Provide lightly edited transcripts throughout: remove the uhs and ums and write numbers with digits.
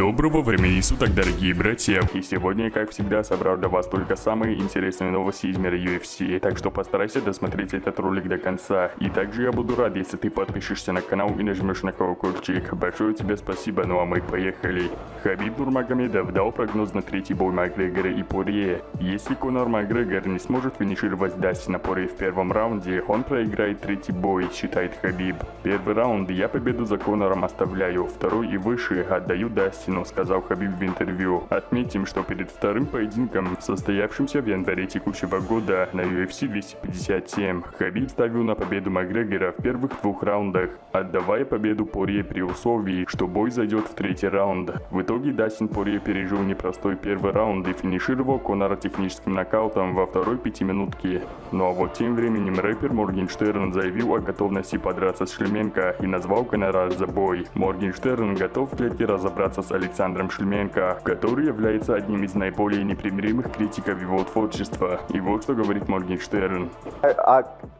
Доброго времени суток, дорогие братья! И сегодня, как всегда, собрал для вас только самые интересные новости из мира UFC, так что постарайся досмотреть этот ролик до конца. И также я буду рад, если ты подпишешься на канал и нажмешь на колокольчик. Большое тебе спасибо, ну а мы поехали. Хабиб Нурмагомедов дал прогноз на третий бой Макгрегора и Порье. Если Конор Макгрегор не сможет финишировать Дастина Порье в первом раунде, он проиграет третий бой, считает Хабиб. Первый раунд я победу за Конором оставляю, второй и выше отдаю Дастину, сказал Хабиб в интервью. Отметим, что перед вторым поединком, состоявшимся в январе текущего года на UFC 257, Хабиб ставил на победу Макгрегора в первых двух раундах, отдавая победу Порье при условии, что бой зайдет в третий раунд. В итоге Дастин Порье пережил непростой первый раунд и финишировал Конора техническим нокаутом во второй пятиминутке. Ну а вот тем временем рэпер Моргенштерн заявил о готовности подраться с Шлеменко и назвал Конора за бой. Моргенштерн готов в клетке разобраться с Александром Шлеменко, который является одним из наиболее непримиримых критиков его творчества. И вот что говорит Моргенштерн.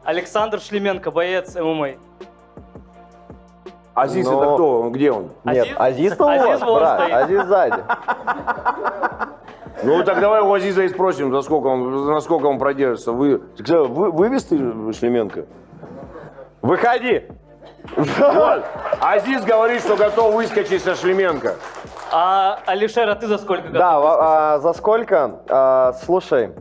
Александр Шлеменко, боец ММА. Азиз это кто? Где он? Азиз? Нет, Азиз у Азиз вас, вон брат, стоит. Азиз сзади. Ну так давай у Азиза и спросим, насколько он продержится. Вывез ты Шлеменко? Выходи! Вот. Азиз говорит, что готов выскочить со Шлеменко. А Алишер, а ты за сколько готов? Да, за сколько? Слушай,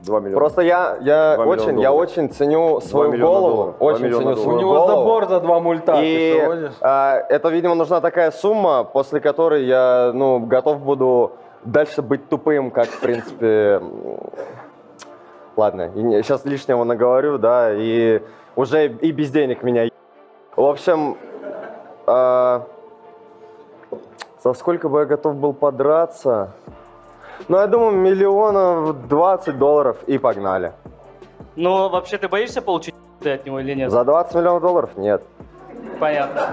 2 миллиона. просто я миллиона очень ценю свою миллиона голову, долларов. очень 2 миллиона ценю долларов. свою У него голову. забор за 2 мульта, ты И что гонишь? это, видимо, нужна такая сумма, после которой я, готов буду дальше быть тупым, как, в принципе, ладно, сейчас лишнего наговорю, да, и уже и без денег меня. В общем, за сколько бы я готов был подраться? Ну, я думаю, $20 и погнали. Ну, вообще, ты боишься получить от него или нет? За $20 миллионов? Нет. Понятно.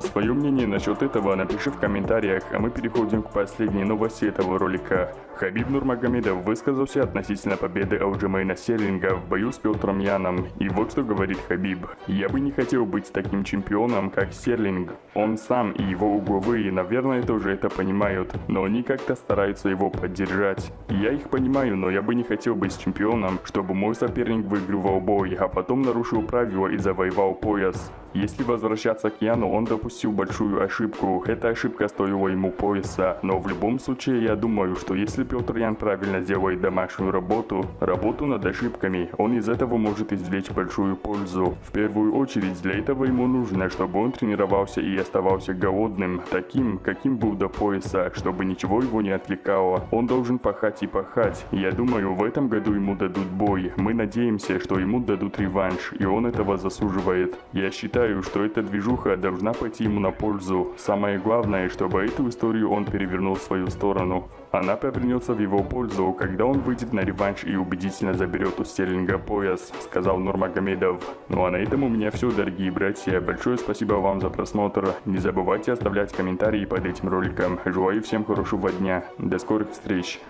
Свое мнение насчет этого напиши в комментариях, а мы переходим к последней новости этого ролика. Хабиб Нурмагомедов высказался относительно победы Алджимейна Стерлинга в бою с Петром Яном. И вот что говорит Хабиб. «Я бы не хотел быть таким чемпионом, как Стерлинг. Он сам и его угловые, наверное, тоже это понимают, но они как-то стараются его поддержать. Я их понимаю, но я бы не хотел быть чемпионом, чтобы мой соперник выигрывал бой, а потом нарушил правила и завоевал пояс. Если возвращаться к Яну, он допустил большую ошибку. Эта ошибка стоила ему пояса. Но в любом случае, я думаю, что если Петр Ян правильно сделает домашнюю работу над ошибками, он из этого может извлечь большую пользу. В первую очередь, для этого ему нужно, чтобы он тренировался и оставался голодным, таким, каким был до пояса, чтобы ничего его не отвлекало. Он должен пахать и пахать. Я думаю, в этом году ему дадут бой. Мы надеемся, что ему дадут реванш, и он этого заслуживает. Я считаю, что эта движуха должна пойти ему на пользу. Самое главное, чтобы эту историю он перевернул в свою сторону. Она повернется в его пользу, когда он выйдет на реванш и убедительно заберет у Стерлинга пояс», — сказал Нурмагомедов. Ну а на этом у меня все, дорогие братья. Большое спасибо вам за просмотр. Не забывайте оставлять комментарии под этим роликом. Желаю всем хорошего дня. До скорых встреч.